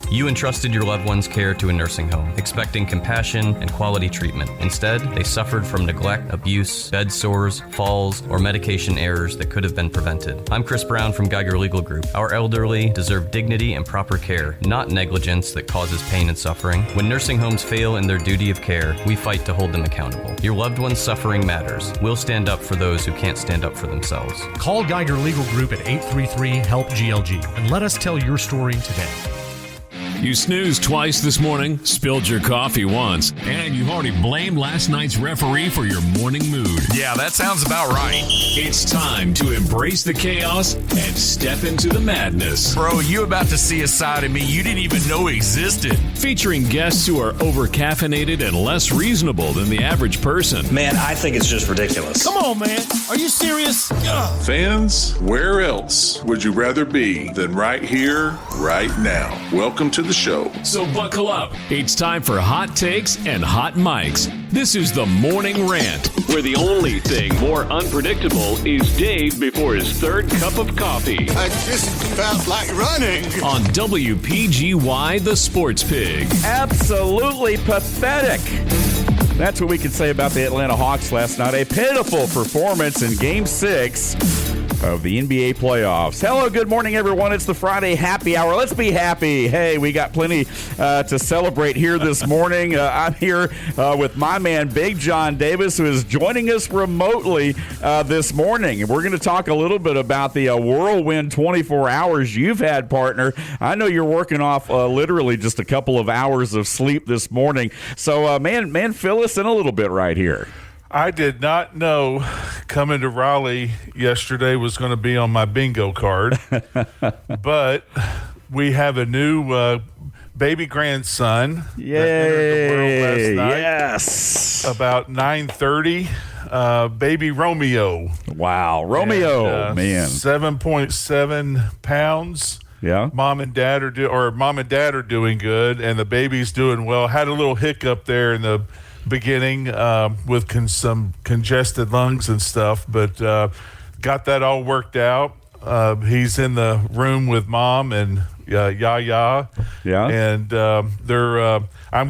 You entrusted your loved one's care to a nursing home, expecting compassion and quality treatment. Instead, they suffered from neglect, abuse, bed sores, falls, or medication errors that could have been prevented. I'm Chris Brown from Geiger Legal Group. Our elderly deserve dignity and proper care, not negligence that causes pain and suffering. When nursing homes fail in their duty of care, we fight to hold them accountable. Your loved one's suffering matters. We'll stand up for those who can't stand up for themselves. Call Geiger Legal Group at 833-HELP-GLG and let us tell your story today. You snoozed twice this morning, spilled your coffee once, and you've already blamed last night's referee for your morning mood. Yeah, that sounds about right. It's time to embrace the chaos and step into the madness. Bro, you about to see a side of me you didn't even know existed. Featuring guests who are over-caffeinated and less reasonable than the average person. Man, I think it's just ridiculous. Come on, man. Are you serious? Ugh. Fans, where else would you rather be than right here, right now? Welcome to the show. So buckle up. It's time for hot takes and hot mics. This is the Morning Rant, where the only thing more unpredictable is Dave before his third cup of coffee. I just felt like running. On WPGY, the Sports Pig. Absolutely pathetic. That's what we could say about the Atlanta Hawks last night. A pitiful performance in Game 6 of the NBA playoffs. Hello, good morning, everyone. It's the Friday happy hour. Let's be happy. Hey, we got plenty to celebrate here this morning. I'm here with my man, Big John Davis, who is joining us remotely this morning. And we're going to talk a little bit about the whirlwind 24 hours you've had, partner. I know you're working off literally just a couple of hours of sleep this morning. So, man, fill us in a little bit right here. I did not know coming to Raleigh yesterday was going to be on my bingo card, but we have a new baby grandson. Yay! That entered the world last night. Yes. About 9:30. Baby Romeo. Wow, Romeo, and, man, 7.7 pounds. Yeah. Mom and dad are doing good, and the baby's doing well. Had a little hiccup there in the beginning with some congested lungs and stuff, but got that all worked out. He's in the room with mom and Yaya. Yeah. And I'm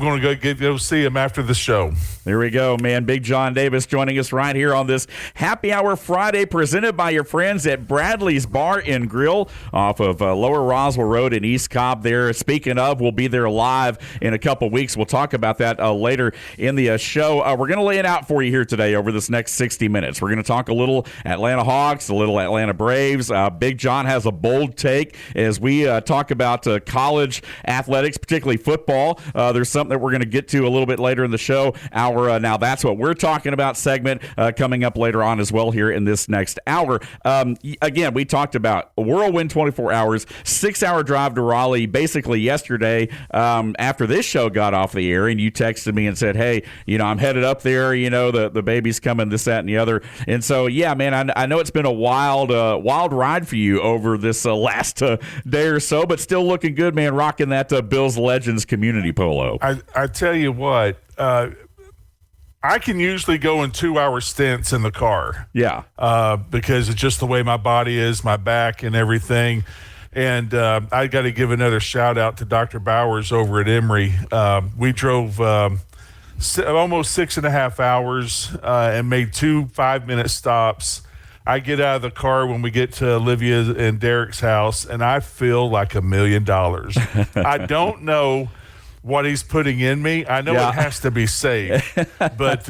going to go see him after the show. There we go, man. Big John Davis joining us right here on this Happy Hour Friday, presented by your friends at Bradley's Bar and Grill off of Lower Roswell Road in East Cobb there. Speaking of, we'll be there live in a couple weeks. We'll talk about that later in the show. We're going to lay it out for you here today over this next 60 minutes. We're going to talk a little Atlanta Hawks, a little Atlanta Braves. Big John has a bold take as we talk about college athletics, particularly football. There's something that we're going to get to a little bit later in the show. Our Now That's What We're Talking About segment coming up later on as well here in this next hour. Again, we talked about a whirlwind 24 hours, 6-hour drive to Raleigh basically yesterday after this show got off the air, and you texted me and said, hey, I'm headed up there, the baby's coming, this, that, and the other. And so, yeah, man, I know it's been a wild ride for you over this last day or so, but still looking good, man, rocking that Bills Legends community polo. I tell you what, I can usually go in 2-hour stints in the car. Yeah. Because it's just the way my body is, my back and everything. And I got to give another shout out to Dr. Bowers over at Emory. We drove almost 6.5 hours and made 2 5-minute stops. I get out of the car when we get to Olivia and Derek's house, and I feel like $1 million. I don't know what he's putting in me. I know it has to be safe, but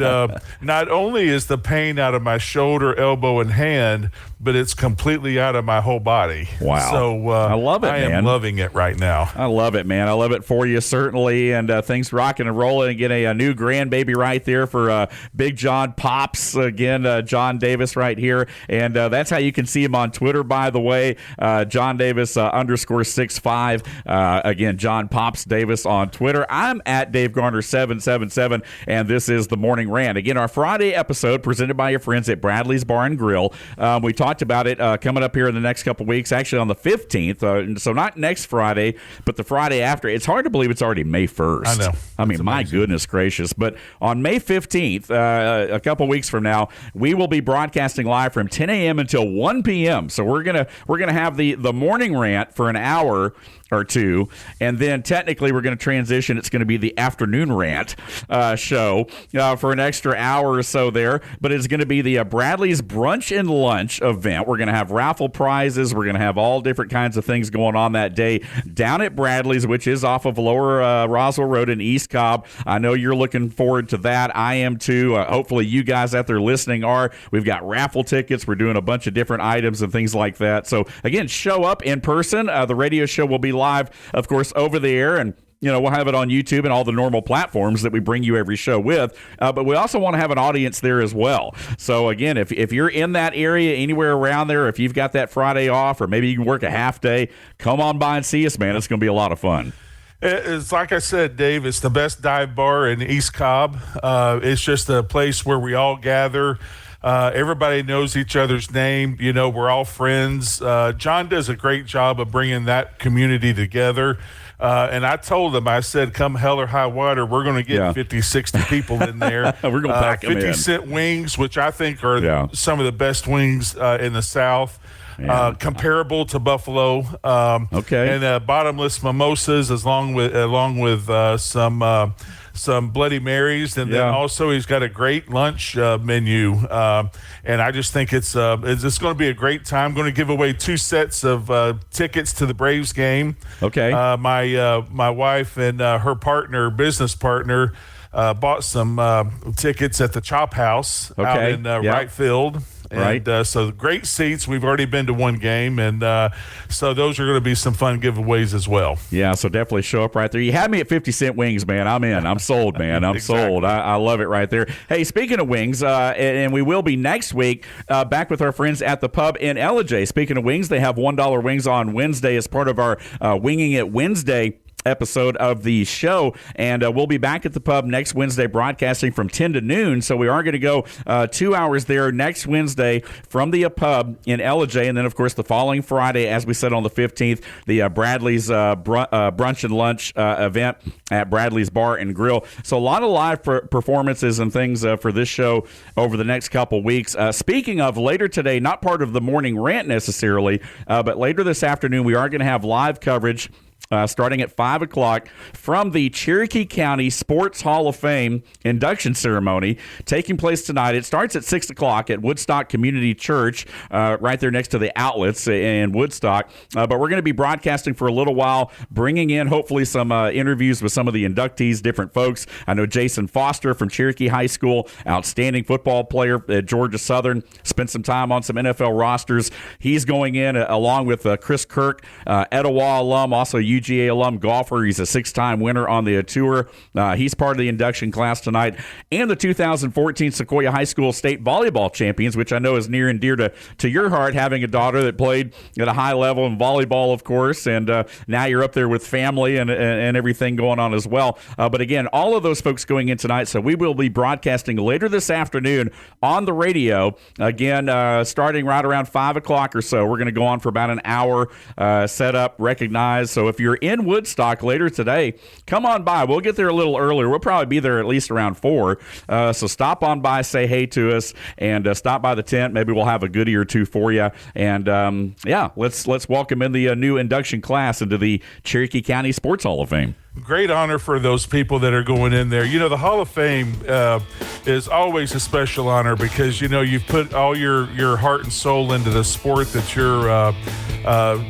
not only is the pain out of my shoulder, elbow, and hand, but it's completely out of my whole body. Wow. So I love it, man. I am loving it right now. I love it, man. I love it for you, certainly, and things rocking and rolling. Again, a new grandbaby right there for Big John Pops. Again, John Davis right here, and that's how you can see him on Twitter, by the way. John Davis _65. Again, John Pops Davis on Twitter. I'm at Dave Garner 777, and this is the Morning Rant. Again, our Friday episode presented by your friends at Bradley's Bar and Grill. We talked about it coming up here in the next couple weeks, actually on the 15th. So not next Friday, but the Friday after. It's hard to believe it's already May 1st. I know. I mean, my goodness gracious. But on May 15th, a couple weeks from now, we will be broadcasting live from 10 a.m. until 1 p.m. So we're gonna have the Morning Rant for an hour or two, and then technically we're going to transition. It's going to be the afternoon rant show for an extra hour or so there, but it's going to be the Bradley's Brunch and Lunch event. We're going to have raffle prizes. We're going to have all different kinds of things going on that day down at Bradley's, which is off of Lower Roswell Road in East Cobb. I know you're looking forward to that. I am too. Hopefully you guys out there listening are. We've got raffle tickets. We're doing a bunch of different items and things like that. So again, show up in person. The radio show will be live, of course, over the air, and we'll have it on YouTube and all the normal platforms that we bring you every show with. But we also want to have an audience there as well. So again, if you're in that area, anywhere around there, if you've got that Friday off, or maybe you can work a half day, come on by and see us, man. It's going to be a lot of fun. It's like I said, Dave, it's the best dive bar in East Cobb. It's just a place where we all gather. Everybody knows each other's name. We're all friends. John does a great job of bringing that community together. And I told him, I said, come hell or high water, we're going to get 50, 60 people in there. We're going to pack them in. 50-cent wings, which I think are some of the best wings in the South. Comparable to Buffalo. And bottomless mimosas along with some Bloody Marys, and then also he's got a great lunch menu, and I just think it's going to be a great time. I'm going to give away 2 sets of tickets to the Braves game. My wife and her business partner, bought some tickets at the Chop House out in right field. And so great seats. We've already been to one game, and so those are going to be some fun giveaways as well. Yeah, so definitely show up right there. You had me at 50-cent wings, man. I'm in. I'm sold, man. I'm sold. I love it right there. Hey, speaking of wings, and we will be next week back with our friends at the pub in Ellijay. Speaking of wings, they have $1 wings on Wednesday as part of our Winging It Wednesday episode of the show, and we'll be back at the pub next Wednesday broadcasting from 10 to noon, so we are going to go 2 hours there next Wednesday from the pub in Ellijay, and then of course the following Friday, as we said on the 15th, the Bradley's Brunch and Lunch event at Bradley's Bar and Grill. So a lot of live performances and things for this show over the next couple weeks. Speaking of, later today, not part of the morning rant necessarily, but later this afternoon we are going to have live coverage starting at 5 o'clock from the Cherokee County Sports Hall of Fame induction ceremony taking place tonight. It starts at 6 o'clock at Woodstock Community Church, right there next to the outlets in Woodstock. But we're going to be broadcasting for a little while, bringing in hopefully some interviews with some of the inductees, different folks. I know Jason Foster from Cherokee High School, outstanding football player at Georgia Southern, spent some time on some NFL rosters. He's going in along with Chris Kirk, Etowah alum, also UGA alum golfer. He's a 6-time winner on the tour. He's part of the induction class tonight. And the 2014 Sequoia High School State Volleyball Champions, which I know is near and dear to your heart, having a daughter that played at a high level in volleyball, of course. And now you're up there with family and everything going on as well. But again, all of those folks going in tonight. So we will be broadcasting later this afternoon on the radio. Again, starting right around 5 o'clock or so. We're going to go on for about an hour, set up, recognize. So if you're in Woodstock later today, come on by. We'll get there a little earlier. We'll probably be there at least around 4. So stop on by, say hey to us, and stop by the tent. Maybe we'll have a goodie or two for you. And let's welcome in the new induction class into the Cherokee County Sports Hall of Fame. Great honor for those people that are going in there. The Hall of Fame is always a special honor because, you've put all your heart and soul into the sport that you're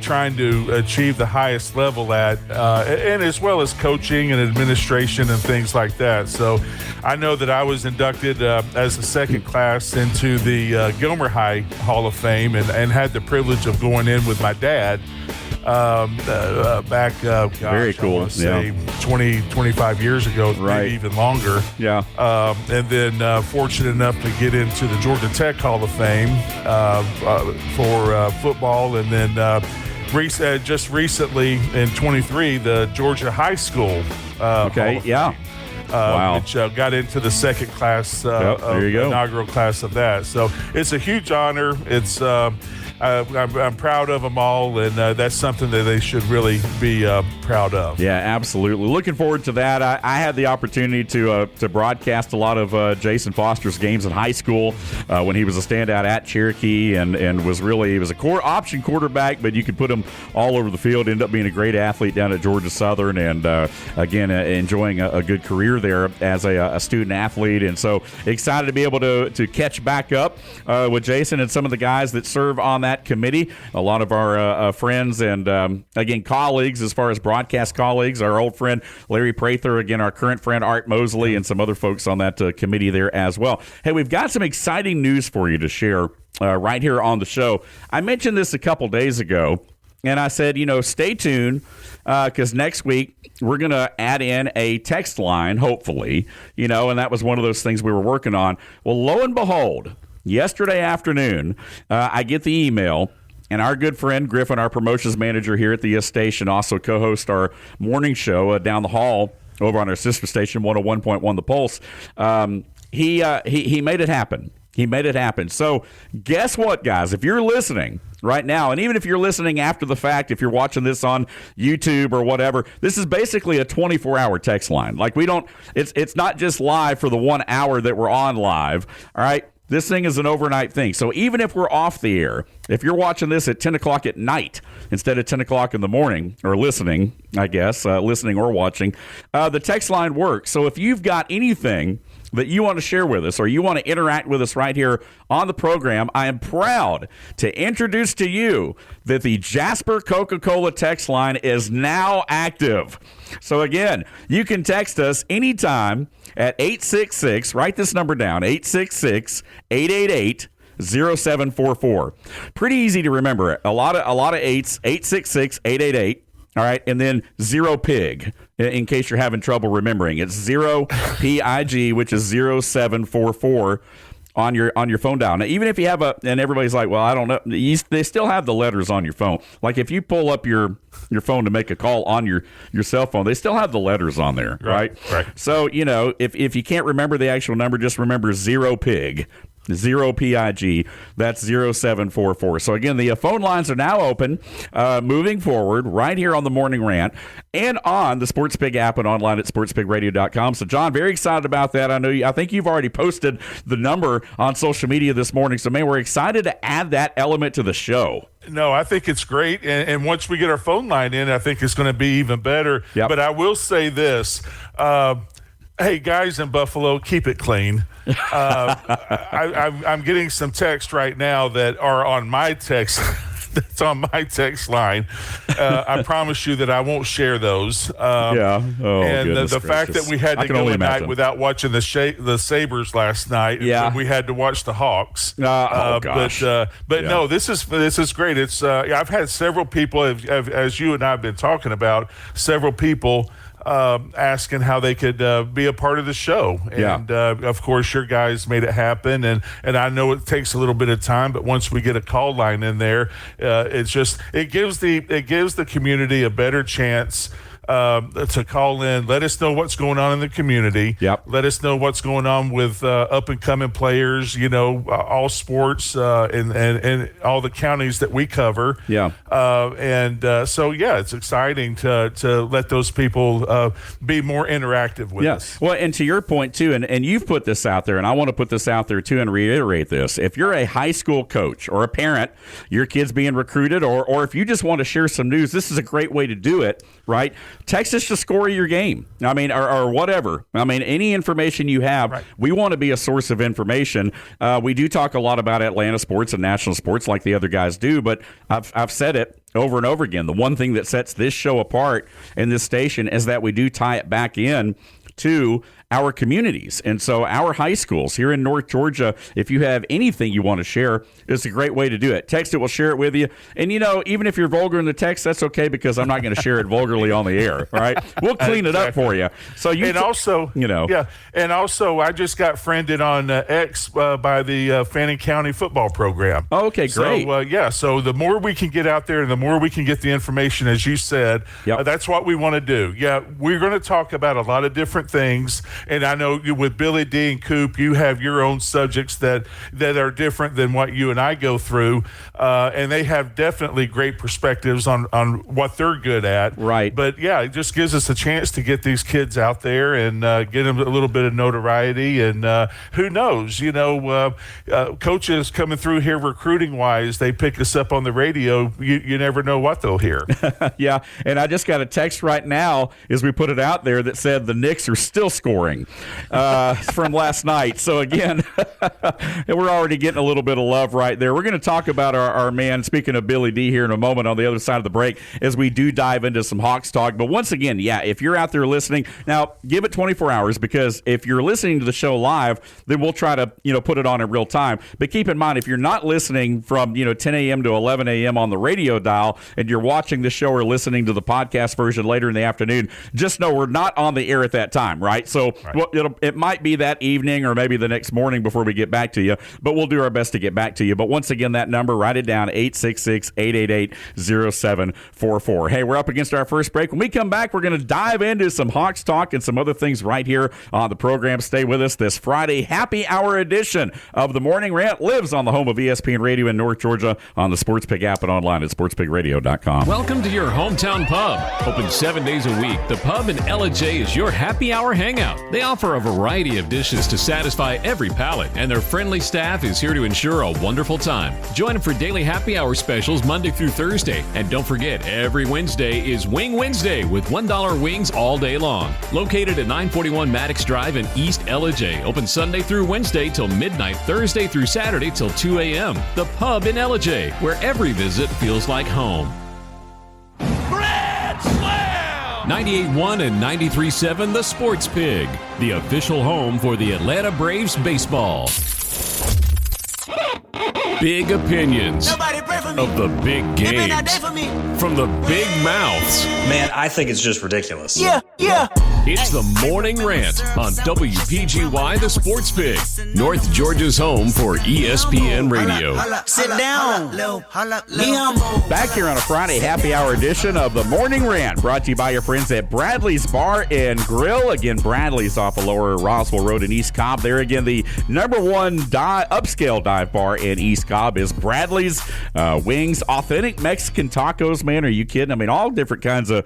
trying to achieve the highest level at, and as well as coaching and administration and things like that. So I know that I was inducted as a second class into the Gilmer High Hall of Fame and had the privilege of going in with my dad. Back, very cool. I want to say 20-25 years ago, maybe even longer. Yeah. And then fortunate enough to get into the Georgia Tech Hall of Fame for football, and then just recently in 23, the Georgia High School. Hall of Fame. Wow. Which got into the second class, there you go. Inaugural class of that. So it's a huge honor. It's I'm proud of them all, and that's something that they should really be proud of. Yeah, absolutely. Looking forward to that. I had the opportunity to broadcast a lot of Jason Foster's games in high school when he was a standout at Cherokee, and he was a core option quarterback, but you could put him all over the field. Ended up being a great athlete down at Georgia Southern, and again enjoying a good career there as a student athlete. And so excited to be able to catch back up with Jason and some of the guys that serve on that committee. A lot of our friends and again colleagues, as far as broadcast colleagues, our old friend Larry Prather, again our current friend Art Mosley, and some other folks on that committee there as well. Hey, we've got some exciting news for you to share right here on the show. I mentioned this a couple days ago, and I said, stay tuned because next week we're going to add in a text line, hopefully, and that was one of those things we were working on. Well, lo and behold, yesterday afternoon, I get the email, and our good friend Griffin, our promotions manager here at the station, also co-host our morning show down the hall over on our sister station, 101.1 The Pulse. He made it happen. He made it happen. So guess what, guys? If you're listening right now, and even if you're listening after the fact, if you're watching this on YouTube or whatever, this is basically a 24-hour text line. Like it's not just live for the 1 hour that we're on live, all right? This thing is an overnight thing. So even if we're off the air, if you're watching this at 10 o'clock at night instead of 10 o'clock in the morning, or listening, I guess, listening or watching, the text line works. So if you've got anything that you want to share with us or you want to interact with us right here on the program, I am proud to introduce to you that the Jasper Coca-Cola text line is now active. So again, you can text us anytime at 866, write this number down, 866-888-0744. Pretty easy to remember. A lot of eights, 866-888. All right, and then 0PIG, in case you're having trouble remembering. It's 0PIG, which is 0744 on your phone dial. Now, even if you have and everybody's like, well, I don't know, they still have the letters on your phone. Like if you pull up your phone to make a call on your cell phone, they still have the letters on there, right? Right. So, if you can't remember the actual number, just remember 0PIG. 0PIG, that's 0744. So again, the phone lines are now open moving forward right here on the Morning Rant and on the Sports Pig app and online at sportspigradio.com. So John, very excited about that. I think you've already posted the number on social media this morning. So man, we're excited to add that element to the show. No, I think it's great. And once we get our phone line in, I think it's going to be even better. Yep. But I will say this. Hey, guys in Buffalo, keep it clean. I'm getting some text right now that are on my text. That's on my text line. I promise you that I won't share those. And the fact that we had to go a night without watching the Sabres last night, we had to watch the Hawks. Gosh. But no, this is great. It's I've had several people, as you and I have been talking about, several people asking how they could be a part of the show. And of course your guys made it happen, and I know it takes a little bit of time, but once we get a call line in there, it gives the community a better chance to call in. Let us know what's going on in the community. Let us know what's going on with up and coming players, all sports and all the counties that we cover. So it's exciting to let those people be more interactive with us. Well, and to your point too, and you've put this out there, and I want to put this out there too and reiterate this. If you're a high school coach or a parent, your kid's being recruited, or if you just want to share some news, this is a great way to do it, right? Text us the score of your game. I mean, or whatever. I mean, any information you have, right. We want to be a source of information. We do talk a lot about Atlanta sports and national sports like the other guys do, but I've said it over and over again. The one thing that sets this show apart in this station is that we do tie it back in to our communities. And so our high schools here in North Georgia, if you have anything you want to share, it's a great way to do it. Text it, we'll share it with you. And, even if you're vulgar in the text, that's okay because I'm not going to share it vulgarly on the air, right? We'll clean it up for you. So and also, I just got friended on X by the Fannin County football program. Oh, okay, great. So the more we can get out there and the more we can get the information, as you said, that's what we want to do. Yeah, we're going to talk about a lot of different things. and I know with Billy D and Coop, you have your own subjects that are different than what you and I go through, and they have definitely great perspectives on what they're good at. Right. But yeah, it just gives us a chance to get these kids out there and get them a little bit of notoriety. And who knows, coaches coming through here recruiting wise, they pick us up on the radio. You never know what they'll hear. Yeah, and I just got a text right now as we put it out there that said the Knicks are still scoring from last night. So again, we're already getting a little bit of love right there. We're going to talk about our man, speaking of Billy D, here in a moment on the other side of the break as we do dive into some Hawks talk. But once again, yeah, if you're out there listening, now give it 24 hours, because if you're listening to the show live, then we'll try to put it on in real time. But keep in mind, if you're not listening from 10 a.m. to 11 a.m. on the radio dial, and you're watching the show or listening to the podcast version later in the afternoon, just know we're not on the air at that time, right? So it might be that evening or maybe the next morning before we get back to you, but we'll do our best to get back to you. But once again, that number, write it down, 866-888-0744. Hey, we're up against our first break. When we come back, we're going to dive into some Hawks talk and some other things right here on the program. Stay with us. This Friday happy hour edition of the Morning Rant lives on the home of ESPN Radio in North Georgia, on the Sports Pig app and online at sportspigradio.com. Welcome to your hometown pub. Open 7 days a week, the pub in LJ is your happy hour hangout. They offer a variety of dishes to satisfy every palate, and their friendly staff is here to ensure a wonderful time. Join them for daily happy hour specials Monday through Thursday. And don't forget, every Wednesday is Wing Wednesday with $1 wings all day long. Located at 941 Maddox Drive in East LJ. Open Sunday through Wednesday till midnight, Thursday through Saturday till 2 a.m. The pub in LJ, where every visit feels like home. Grand Slam! 98.1 and 93.7 The Sports Pig, the official home for the Atlanta Braves baseball. Big opinions of the big games from the big mouths. Man, I think it's just ridiculous. Yeah. It's the Morning Rant on WPGY The Sports Pig, North Georgia's home for ESPN Radio. Sit down. Back here on a Friday happy hour edition of the Morning Rant, brought to you by your friends at Bradley's Bar and Grill. Again, Bradley's off of Lower Roswell Road in East Cobb. There again, the number one upscale dive bar in East Cobb is Bradley's. Wings, authentic Mexican tacos, man, are you kidding? I mean, all different kinds of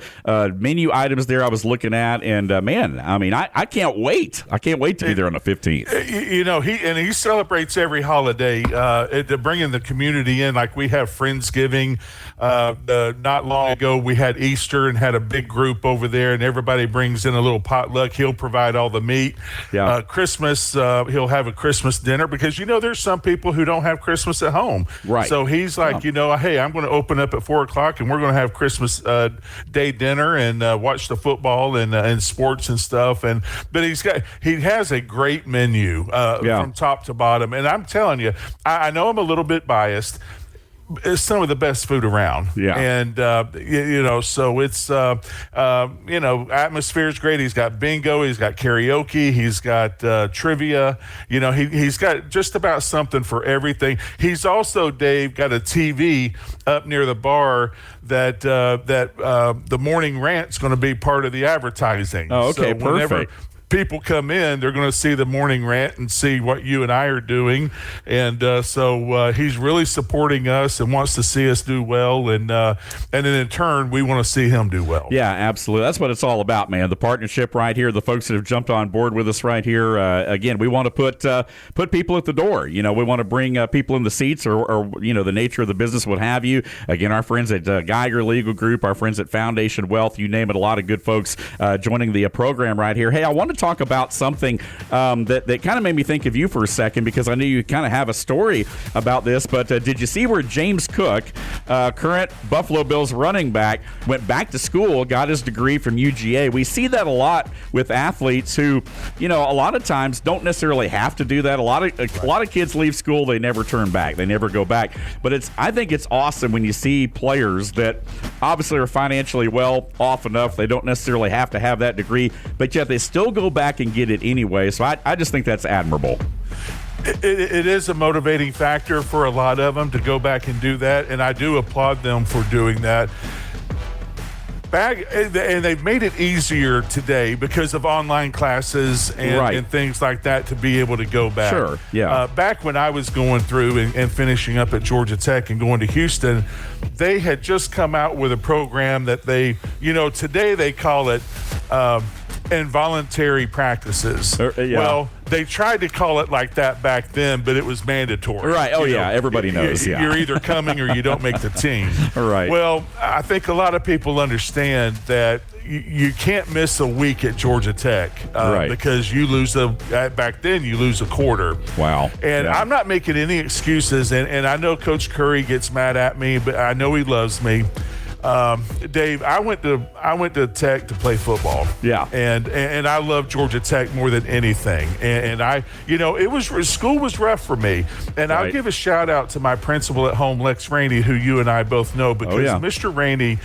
menu items there I was looking at, and I can't wait. I can't wait to be there on the 15th. He celebrates every holiday to bring in the community in. Like we have Friendsgiving. Not long ago, we had Easter and had a big group over there, and everybody brings in a little potluck. He'll provide all the meat. Yeah. Christmas, he'll have a Christmas dinner because, there's some people who don't have Christmas at home. Right. So he's like, hey, I'm going to open up at 4 o'clock and we're going to have Christmas Day dinner and watch the football and sports and stuff. But he has a great menu from top to bottom. And I'm telling you, I know I'm a little bit biased. It's some of the best food around. Yeah. And, so it's, atmosphere is great. He's got bingo. He's got karaoke. He's got trivia. He's got just about something for everything. He's also, Dave, got a TV up near the bar that the Morning Rant's going to be part of the advertising. Oh, okay, so perfect. People come in, they're going to see the Morning Rant and see what you and I are doing. And so he's really supporting us and wants to see us do well. And then in turn, we want to see him do well. Yeah, absolutely. That's what it's all about, man. The partnership right here, the folks that have jumped on board with us right here. Again, we want to put people at the door. We want to bring people in the seats or the nature of the business, what have you. Again, our friends at Geiger Legal Group, our friends at Foundation Wealth, you name it, a lot of good folks joining the program right here. Hey, I want to talk about something that kind of made me think of you for a second, because I knew you kind of have a story about this. But did you see where James Cook, current Buffalo Bills running back, went back to school, got his degree from UGA? We see that a lot with athletes who, a lot of times don't necessarily have to do that. A lot of kids leave school, they never turn back, they never go back. But I think it's awesome when you see players that obviously are financially well off enough, they don't necessarily have to have that degree, but yet they still go back and get it anyway. So I just think that's admirable. It is a motivating factor for a lot of them to go back and do that, and I do applaud them for doing that. back, and they've made it easier today because of online classes and things like that to be able to go back. Sure, yeah. Back when I was going through and finishing up at Georgia Tech and going to Houston, they had just come out with a program that they, today they call it involuntary practices. Well, they tried to call it like that back then, but it was mandatory. Right. Oh, everybody knows. You're either coming or you don't make the team. Right. Well, I think a lot of people understand that you can't miss a week at Georgia Tech because you lose back then you lose a quarter. Wow. And I'm not making any excuses, and I know Coach Curry gets mad at me, but I know he loves me. Dave, I went to Tech to play football. Yeah. And I love Georgia Tech more than anything. And I, school was rough for me. And I'll give a shout out to my principal at home, Lex Rainey, who you and I both know, because Mr. Rainey,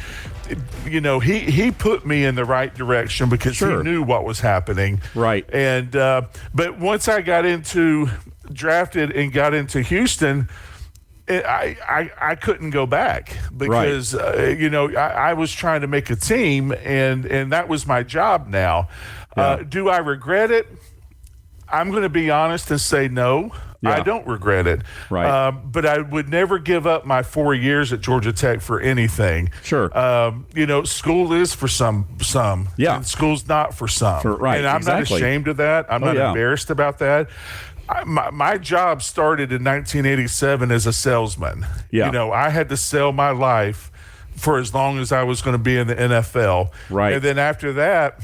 he put me in the right direction because he knew what was happening. Right. And, but once I got drafted and got into Houston, I couldn't go back because I was trying to make a team and that was my job now. Do I regret it? I'm going to be honest and say no. I don't regret it. Right. But I would never give up my 4 years at Georgia Tech for anything. Sure. School is for some. Yeah. And school's not for some. Right. And I'm not ashamed of that. I'm not embarrassed about that. My job started in 1987 as a salesman. Yeah. I had to sell my life for as long as I was going to be in the NFL. Right. And then after that,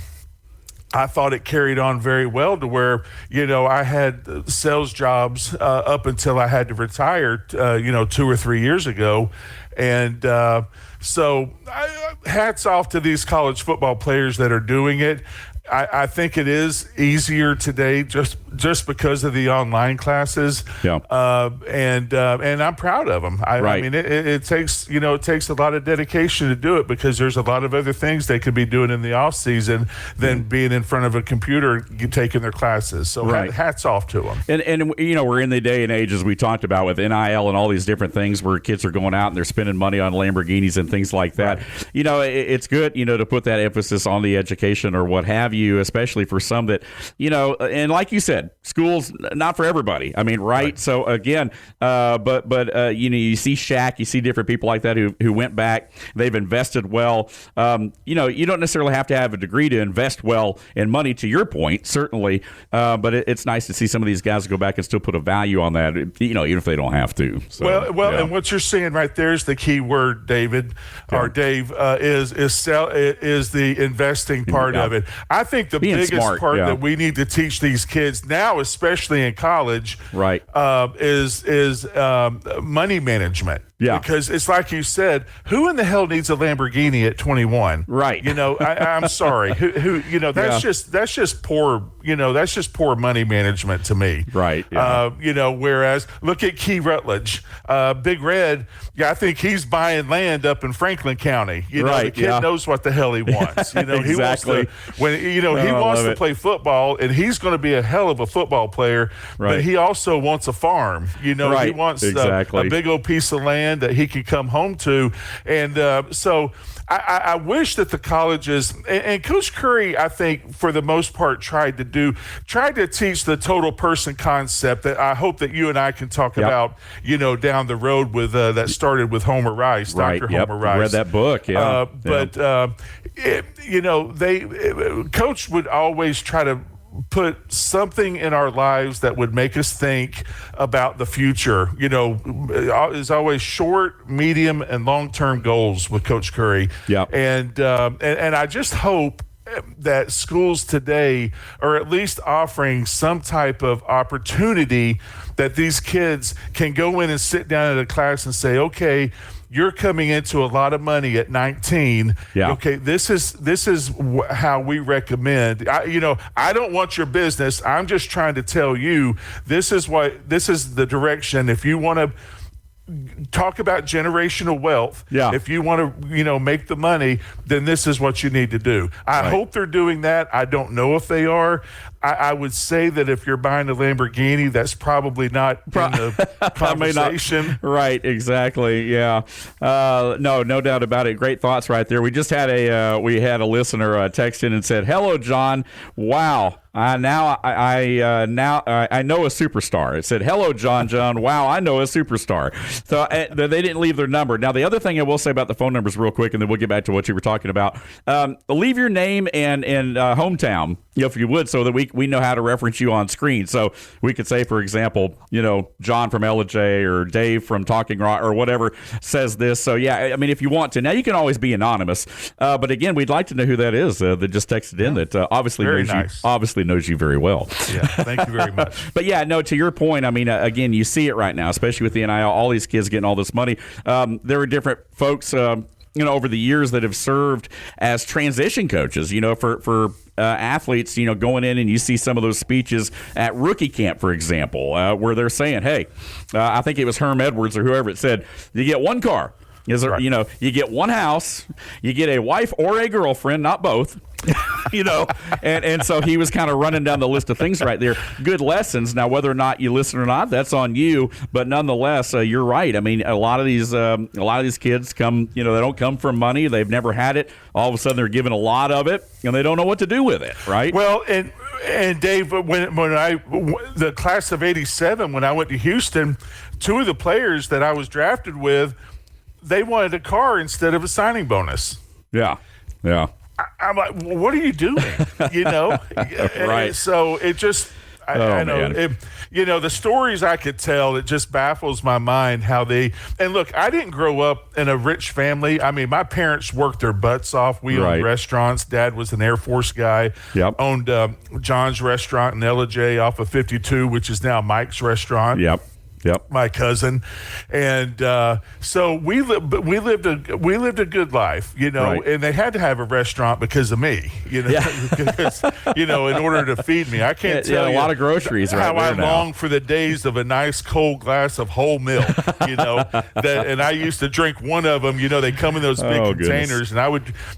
I thought it carried on very well to where, I had sales jobs up until I had to retire, 2 or 3 years ago. And so hats off to these college football players that are doing it. I think it is easier today just because of the online classes. Yeah. And I'm proud of them. I mean, it takes a lot of dedication to do it because there's a lot of other things they could be doing in the off season than being in front of a computer taking their classes. So hats off to them. And we're in the day and age, as we talked about, with NIL and all these different things where kids are going out and they're spending money on Lamborghinis and things like that. Right. It's good, to put that emphasis on the education or what have you, especially for some that, and like you said, school's not for everybody. I mean, right? So again, but you see Shaq, you see different people like that who went back, they've invested well. You don't necessarily have to have a degree to invest well in money, to your point, certainly. But it's nice to see some of these guys go back and still put a value on that, even if they don't have to. So, and what you're saying right there is the key word, David, or Dave, is the investing part of it. I think the biggest part that we need to teach these kids now, especially in college, is money management. Yeah. Because it's like you said, who in the hell needs a Lamborghini at 21? Right. I'm sorry. That's just poor, that's just poor money management to me. Right. Yeah. Whereas look at Key Rutledge, Big Red. I think he's buying land up in Franklin County. The kid knows what the hell he wants. Exactly. He wants to play football, and he's going to be a hell of a football player. Right. But he also wants a farm. He wants a big old piece of land that he can come home to. And so I wish that the colleges and Coach Curry, I think for the most part tried to teach the total person concept that I hope that you and I can talk about, down the road with that started with Homer Rice, Dr. Homer Rice. I read that book. Yeah. Coach would always try to put something in our lives that would make us think about the future. There's always short, medium, and long-term goals with Coach Curry. Yeah. And I just hope that schools today are at least offering some type of opportunity that these kids can go in and sit down at a class and say, okay, you're coming into a lot of money at 19. Yeah. Okay, this is how we recommend. I don't want your business. I'm just trying to tell you this is the direction. If you want to talk about generational wealth. Yeah. If you want to, make the money, then this is what you need to do. I hope they're doing that. I don't know if they are. I would say that if you're buying a Lamborghini, that's probably not in the conversation. Right, exactly. Yeah. No doubt about it. Great thoughts right there. We just had a listener text in and said, "Hello, John. Wow. I know a superstar." It said, "Hello, John. Wow, I know a superstar." So they didn't leave their number. Now, the other thing I will say about the phone numbers real quick, and then we'll get back to what you were talking about. Leave your name and hometown, if you would, so that we know how to reference you on screen. So we could say, for example, John from LJ or Dave from Talking Rock or whatever says this. So, yeah, I mean, if you want to. Now, you can always be anonymous. But, again, we'd like to know who that is that just texted in that obviously knows you very well. Yeah, thank you very much. But yeah, no, to your point, I mean, again, you see it right now, especially with the NIL, all these kids getting all this money. There are different folks, over the years that have served as transition coaches, for athletes, going in, and you see some of those speeches at rookie camp, for example, where they're saying, hey, I think it was Herm Edwards or whoever, it said, you get one car. You get one house, you get a wife or a girlfriend, not both. And so he was kind of running down the list of things right there. Good lessons. Now, whether or not you listen or not, that's on you. But nonetheless, you're right. I mean, a lot of these kids come, they don't come from money. They've never had it. All of a sudden, they're given a lot of it, and they don't know what to do with it. Right. Well, and Dave, when the class of '87, when I went to Houston, two of the players that I was drafted with, they wanted a car instead of a signing bonus. Yeah. Yeah. I'm like, well, what are you doing? Right. So it just, I know, the stories I could tell, it just baffles my mind how and look, I didn't grow up in a rich family. I mean, my parents worked their butts off. We owned restaurants. Dad was an Air Force guy. Yep. Owned John's restaurant in LJ off of 52, which is now Mike's restaurant. Yep. My cousin, and so we lived a good life, and they had to have a restaurant because of me, because, in order to feed me. I can't tell you a lot of groceries how right I long for the days of a nice cold glass of whole milk, and I used to drink one of them. They come in those big containers, and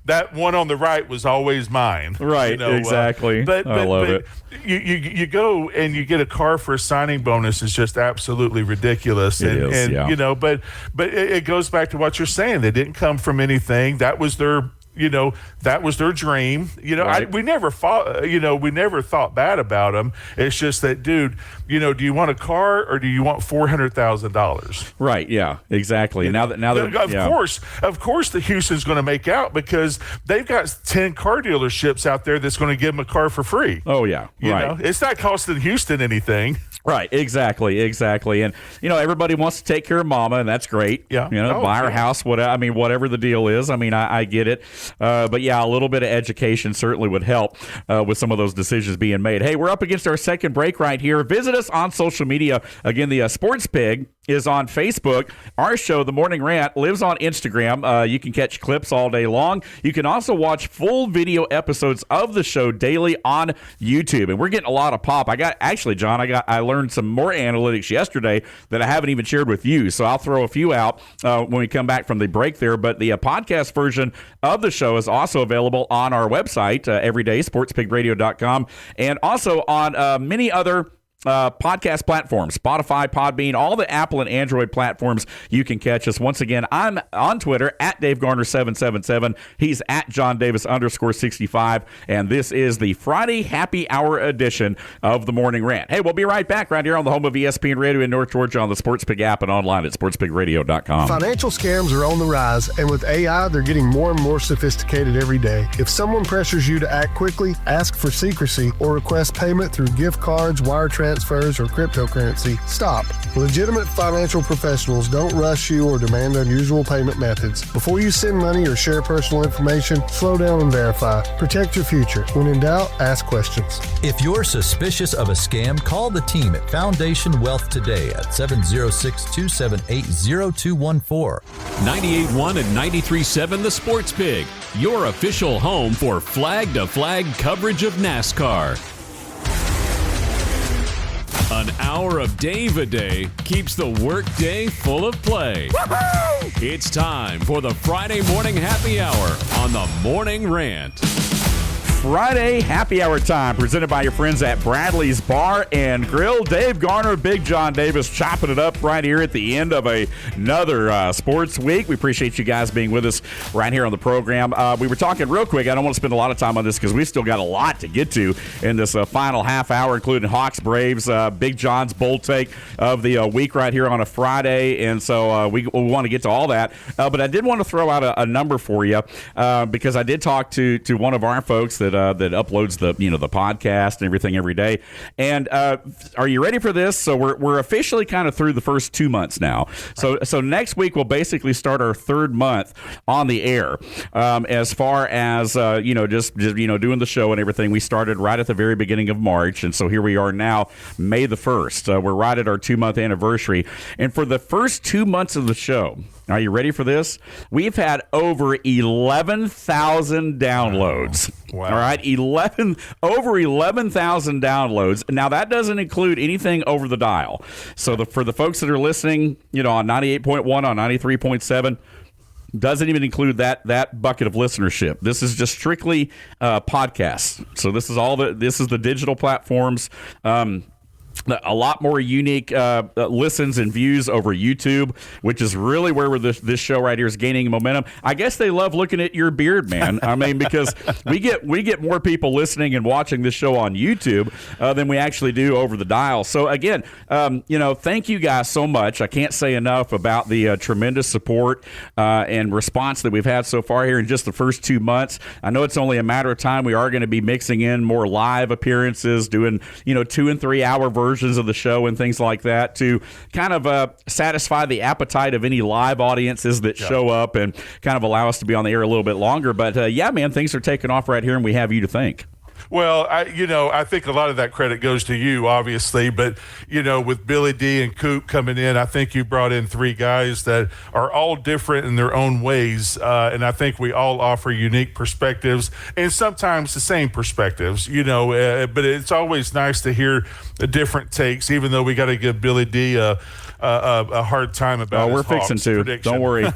that one on the right was always mine. Right, exactly. But I love it. You go and you get a car for a signing bonus is just absolutely ridiculous. But it goes back to what you're saying. They didn't come from anything. That was their dream. We never thought bad about them. It's just that, dude, do you want a car or do you want $400,000? Right. Yeah, exactly. Of course the Houston's going to make out because they've got 10 car dealerships out there that's going to give them a car for free. Oh yeah. It's not costing Houston anything. Right, exactly. And, everybody wants to take care of mama, and that's great. Yeah. Buy her house, whatever the deal is. I mean, I get it. But, yeah, a little bit of education certainly would help with some of those decisions being made. Hey, we're up against our second break right here. Visit us on social media. Again, the Sports Pig is on Facebook. Our show, The Morning Rant, lives on Instagram. You can catch clips all day long. You can also watch full video episodes of the show daily on YouTube. And we're getting a lot of pop. I learned some more analytics yesterday that I haven't even shared with you. So I'll throw a few out when we come back from the break there. But the podcast version of the show is also available on our website every day, sportspigradio.com, and also on many other podcast platforms, Spotify, Podbean, all the Apple and Android platforms. You can catch us. Once again, I'm on Twitter at DaveGarner777. He's at JohnDavis_65. And this is the Friday Happy Hour edition of the Morning Rant. Hey, we'll be right back right here on the home of ESPN Radio in North Georgia on the Sports Pig app and online at sportspigradio.com. Financial scams are on the rise, and with AI, they're getting more and more sophisticated every day. If someone pressures you to act quickly, ask for secrecy, or request payment through gift cards, wire transfers, or cryptocurrency, stop. Legitimate financial professionals don't rush you or demand unusual payment methods. Before you send money or share personal information, slow down and verify. Protect your future. When in doubt, ask questions. If you're suspicious of a scam, call the team at Foundation Wealth today at 706-278-0214. 98.1 and 93.7 The Sports Pig, your official home for flag-to-flag coverage of NASCAR. An hour of Dave-a-day keeps the workday full of play. Woo-hoo! It's time for the Friday morning happy hour on the Morning Rant. Friday happy hour time presented by your friends at Bradley's Bar and Grill. Dave Garner, Big John Davis chopping it up right here at the end of another sports week. We appreciate you guys being with us right here on the program. We were talking real quick. I don't want to spend a lot of time on this because we still got a lot to get to in this final half hour, including Hawks Braves, Big John's bold take of the week right here on a Friday. And so we want to get to all that. But I did want to throw out a number for you because I did talk to one of our folks that uploads the podcast and everything every day. And are you ready for this? So we're officially kind of through the first 2 months now. So next week we'll basically start our third month on the air. As far as just doing the show and everything, we started right at the very beginning of March, and so here we are now, May the 1st. We're right at our 2-month anniversary, and for the first 2 months of the show, are you ready for this? We've had over 11,000 downloads. Wow. All right, over 11,000 downloads. Now, that doesn't include anything over the dial. So for the folks that are listening, on 98.1, on 93.7, doesn't even include that bucket of listenership. This is just strictly podcasts. So this is the digital platforms. A lot more unique listens and views over YouTube, which is really where this show right here is gaining momentum. I guess they love looking at your beard, man. I mean, because we get more people listening and watching this show on YouTube than we actually do over the dial. So again, thank you guys so much. I can't say enough about the tremendous support and response that we've had so far here in just the first 2 months. I know it's only a matter of time. We are going to be mixing in more live appearances, doing 2 and 3 hour versions of the show and things like that to kind of satisfy the appetite of any live audiences that show up and kind of allow us to be on the air a little bit longer. But man, things are taking off right here, and we have you to thank. Well, I think a lot of that credit goes to you, obviously, but, with Billy D and Coop coming in, I think you brought in 3 guys that are all different in their own ways, and I think we all offer unique perspectives and sometimes the same perspectives, but it's always nice to hear the different takes, even though we got to give Billy D a hard time about his we're fixing to. Prediction. Don't worry.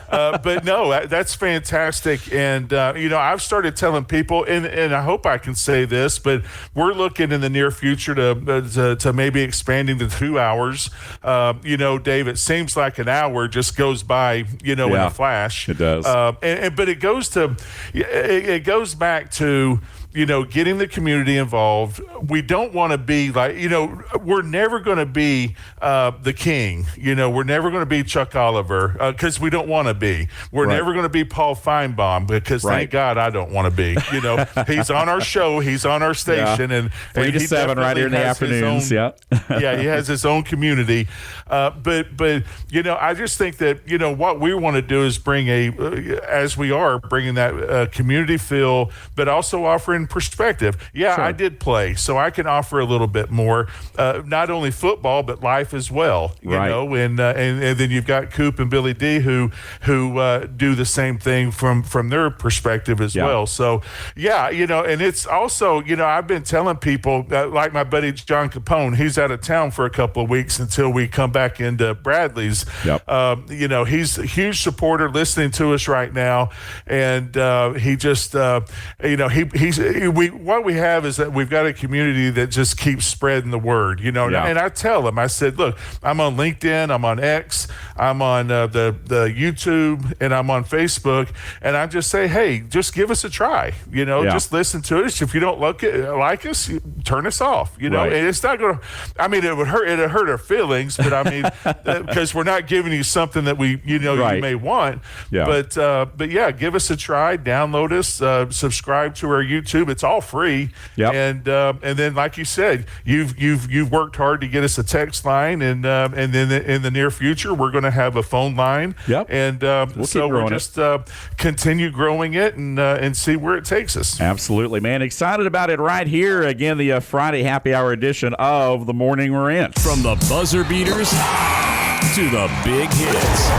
But no, that's fantastic. And, I've started telling people, and I hope I can say this, but we're looking in the near future to maybe expanding to 2 hours. Dave, it seems like an hour just goes by, in a flash. It does. But it goes back to, getting the community involved. We don't want to be like, we're never going to be the king. We're never going to be Chuck Oliver because we don't want to be. We're never going to be Paul Feinbaum because thank God I don't want to be. He's on our show. He's on our station. And 3 to 7 right here in the afternoons. He has his own community. But I just think that, what we want to do is bring as we are bringing that community feel, but also offering perspective. Sure. I did play, so I can offer a little bit more, not only football but life as well. You know, and then you've got Coop and Billy D who do the same thing from their perspective as well. So and it's also I've been telling people like my buddy John Capone, he's out of town for a couple of weeks until we come back into Bradley's. He's a huge supporter listening to us right now, and he just what we have is that we've got a community that just keeps spreading the word, and I tell them, I said, look, I'm on LinkedIn, I'm on X, I'm on the YouTube, and I'm on Facebook, and I just say, hey, just give us a try, just listen to us. If you don't like us, turn us off, and it's not going to, it would hurt, it'd hurt our feelings, but because we're not giving you something that we, you may want, but give us a try, download us, subscribe to our YouTube. It's all free. And then, like you said, you've worked hard to get us a text line, and then in the near future we're going to have a phone line. And we'll just continue growing it and see where it takes us. Absolutely, man. Excited about it right here. Again, the Friday happy hour edition of the Morning Rant. From the buzzer beaters to the big hits.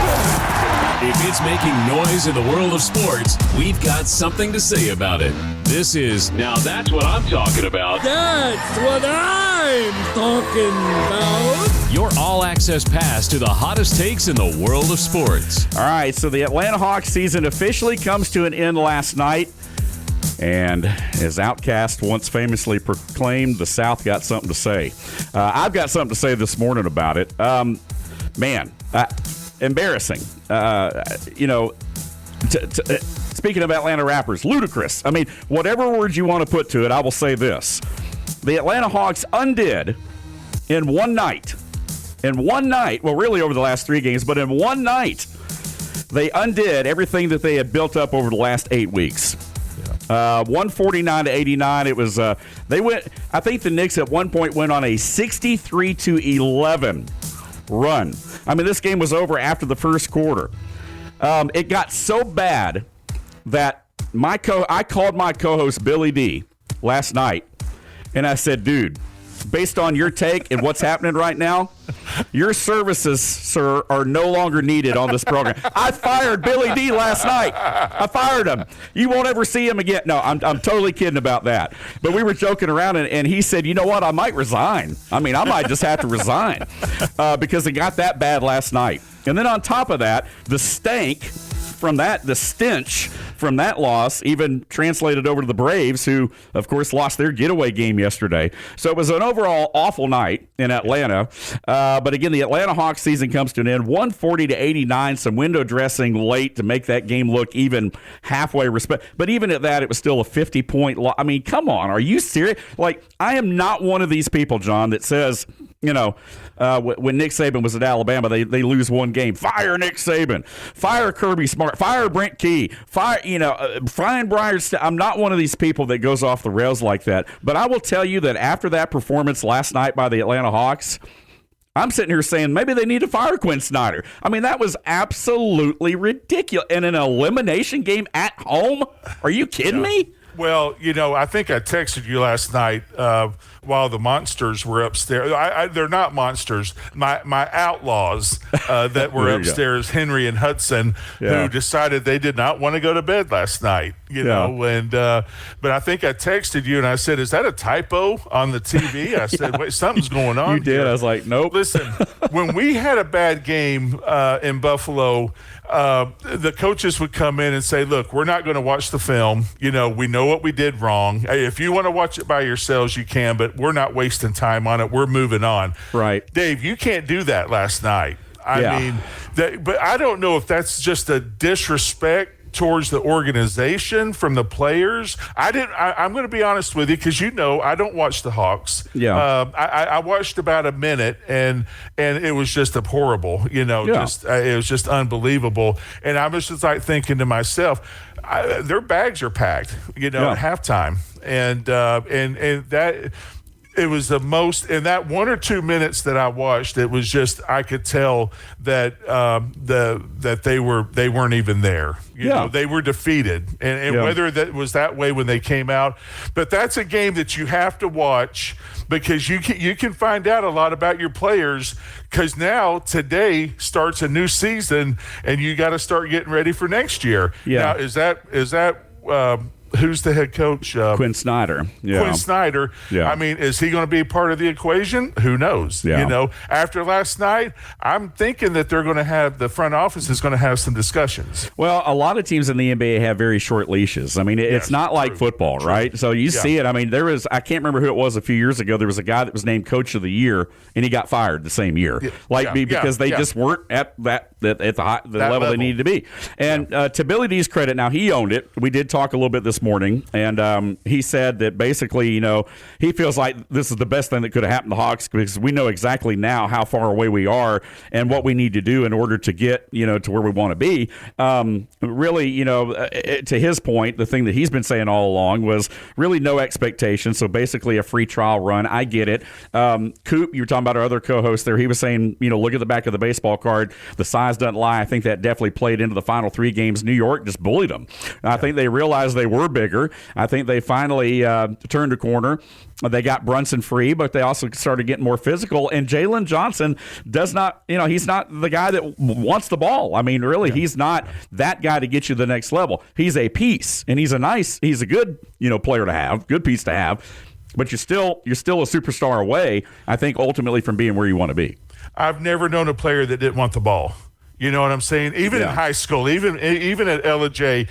If it's making noise in the world of sports, we've got something to say about it. This is Now That's What I'm Talking About. That's what I'm talking about. Your all-access pass to the hottest takes in the world of sports. All right, so the Atlanta Hawks season officially comes to an end last night. And as Outkast once famously proclaimed, the South got something to say. I've got something to say this morning about it. Embarrassing. Speaking of Atlanta rappers, ludicrous. I mean, whatever words you want to put to it, I will say this. The Atlanta Hawks undid in one night, well, really over the last 3 games, but in one night, they undid everything that they had built up over the last 8 weeks. 149-89. It was they went. I think the Knicks at one point went on a 63-11 run. I mean, this game was over after the first quarter. It got so bad that I called my co-host Billy D last night, and I said, "Dude, based on your take and what's happening right now, your services, sir, are no longer needed on this program." I fired Billy D last night. I fired him. You won't ever see him again. No, I'm totally kidding about that. But we were joking around, and he said, "You know what? I might resign. I mean, I might just have to resign because it got that bad last night." And then on top of that, the stench from that loss even translated over to the Braves, who, of course, lost their getaway game yesterday. So it was an overall awful night in Atlanta. But again, the Atlanta Hawks season comes to an end, 140-89, some window dressing late to make that game look even halfway respect. But even at that, it was still a 50-point loss. I mean, come on, are you serious? Like, I am not one of these people, John, that says, when Nick Saban was at Alabama, they lose one game. Fire Nick Saban. Fire Kirby Smart. Fire Brent Key. Fire, Brian Bryars. I'm not one of these people that goes off the rails like that. But I will tell you that after that performance last night by the Atlanta Hawks, I'm sitting here saying maybe they need to fire Quinn Snyder. I mean, that was absolutely ridiculous. And an elimination game at home? Are you kidding me? Well, I think I texted you last night while the monsters were upstairs. They're not monsters. My outlaws that were upstairs, Henry and Hudson, who decided they did not want to go to bed last night. And but I think I texted you and I said, "Is that a typo on the TV?" I said, "Wait, something's going on." You did. Here. I was like, "Nope." Listen, when we had a bad game in Buffalo, the coaches would come in and say, "Look, we're not going to watch the film. We know what we did wrong. Hey, if you want to watch it by yourselves, you can, but we're not wasting time on it. We're moving on." Right. Dave, you can't do that last night. I mean, but I don't know if that's just a disrespect towards the organization from the players. I'm going to be honest with you, because I don't watch the Hawks. I watched about a minute, and it was just horrible. It was just unbelievable. And I was just like thinking to myself, their bags are packed, at halftime, and that. It was the most in that 1 or 2 minutes that I watched. It was just I could tell that that they weren't even there. They were defeated, and whether that was that way when they came out, but that's a game that you have to watch because you can find out a lot about your players. Because now today starts a new season, and you got to start getting ready for next year. Now is that. Who's the head coach? Quinn Snyder. Quinn Snyder. I mean, is he going to be part of the equation? Who knows? After last night, I'm thinking that they're going to have the front office is going to have some discussions. Well, a lot of teams in the NBA have very short leashes. I mean, it's not like football, right? So you see it. I mean, I can't remember who it was a few years ago. There was a guy that was named Coach of the Year, and he got fired the same year, because they just weren't at the level they needed to be. And to Billy D's credit, now he owned it. We did talk a little bit this morning, and he said that basically, he feels like this is the best thing that could have happened to the Hawks because we know exactly now how far away we are and what we need to do in order to get, to where we want to be. Really, to his point, the thing that he's been saying all along was really no expectation. So basically a free trial run. I get it. Coop, you were talking about our other co-host there. He was saying, look at the back of the baseball card. The size doesn't lie. I think that definitely played into the final 3 games. New York just bullied them. I think they realized they were bigger. I think they finally turned a corner. They got Brunson free, but they also started getting more physical. And Jalen Johnson does not, he's not the guy that wants the ball. I mean, really, he's not that guy to get you to the next level. He's a piece, and he's a good, player to have, good piece to have. But you're still a superstar away, I think, ultimately from being where you want to be. I've never known a player that didn't want the ball. You know what I'm saying? Even in high school, even at LJ,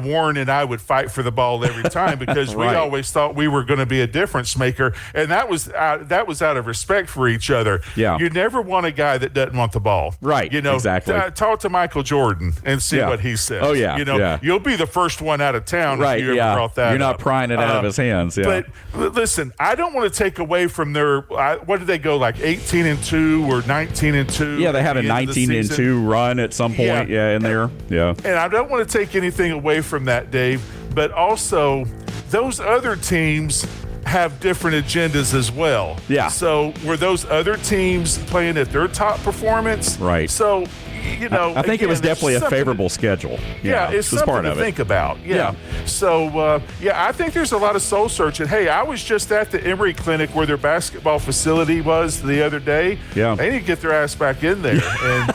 Warren and I would fight for the ball every time because we always thought we were going to be a difference maker, and that was out of respect for each other. Yeah. You never want a guy that doesn't want the ball. Right. Exactly. Talk to Michael Jordan and see what he says. Oh, yeah. You'll be the first one out of town if you ever brought that You're not up. prying it out of his hands. Yeah. But listen, I don't want to take away from their what did they go, like 18-2 or 19-2? Yeah, they had a 19-2 run at some point, in there. Yeah. And I don't want to take anything away from that, Dave, but also those other teams have different agendas as well. Yeah. So were those other teams playing at their top performance? Right. So, I think it was definitely a favorable schedule. Yeah, it's something part of to think about. Yeah. So, I think there's a lot of soul searching. Hey, I was just at the Emory Clinic where their basketball facility was the other day. Yeah. They need to get their ass back in there. And,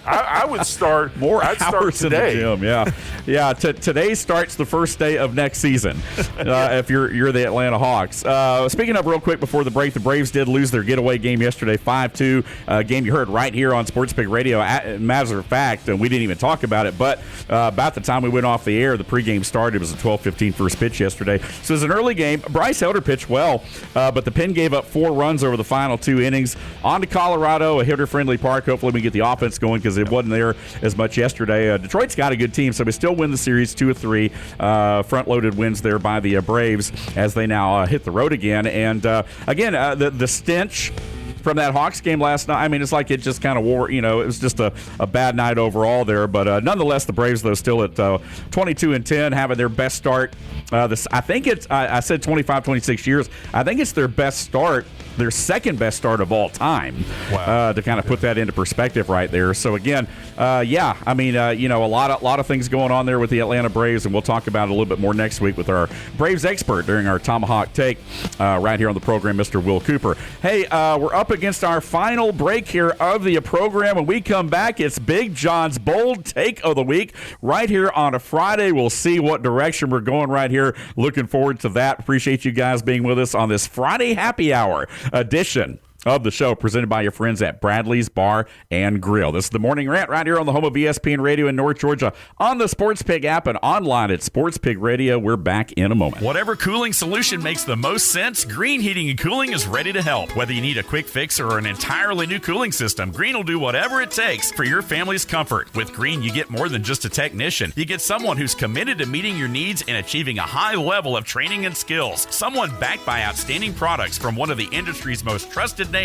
I would start I'd start today. In the gym, yeah. Today starts the first day of next season if you're the Atlanta Hawks. Speaking of real quick before the break, the Braves did lose their getaway game yesterday, 5-2. Game you heard right here on Sports Pig Radio. Matter of fact, we didn't even talk about it, but about the time we went off the air, the pregame started. It was a 12:15 first pitch yesterday. So it was an early game. Bryce Elder pitched well, but the Pen gave up 4 runs over the final 2 innings. On to Colorado, a hitter-friendly park. Hopefully we can get the offense going because it wasn't there as much yesterday. Detroit's got a good team, so we still win the series 2 of 3. Front-loaded wins there by the Braves as they now hit the road again. And again, the stench from that Hawks game last night, I mean, it's like it just kind of wore, it was just a bad night overall there. But nonetheless, the Braves, though, still at 22-10, having their best start. I think I said 25, 26 years. I think it's their best start, their second best start of all time. Wow. To kind of put that into perspective right there. So, again, a lot of things going on there with the Atlanta Braves, and we'll talk about it a little bit more next week with our Braves expert during our Tomahawk Take right here on the program, Mr. Will Cooper. Hey, we're up against our final break here of the program. When we come back, it's Big John's Bold Take of the Week right here on a Friday. We'll see what direction we're going right here. Looking forward to that. Appreciate you guys being with us on this Friday happy hour edition of the show presented by your friends at Bradley's Bar and Grill. This is the Morning Rant right here on the home of ESPN Radio in North Georgia, on the Sports Pig app and online at Sports Pig Radio. We're back in a moment. Whatever cooling solution makes the most sense, Green Heating and Cooling is ready to help. Whether you need a quick fix or an entirely new cooling system, Green will do whatever it takes for your family's comfort. With Green, you get more than just a technician. You get someone who's committed to meeting your needs and achieving a high level of training and skills. Someone backed by outstanding products from one of the industry's most trusted names,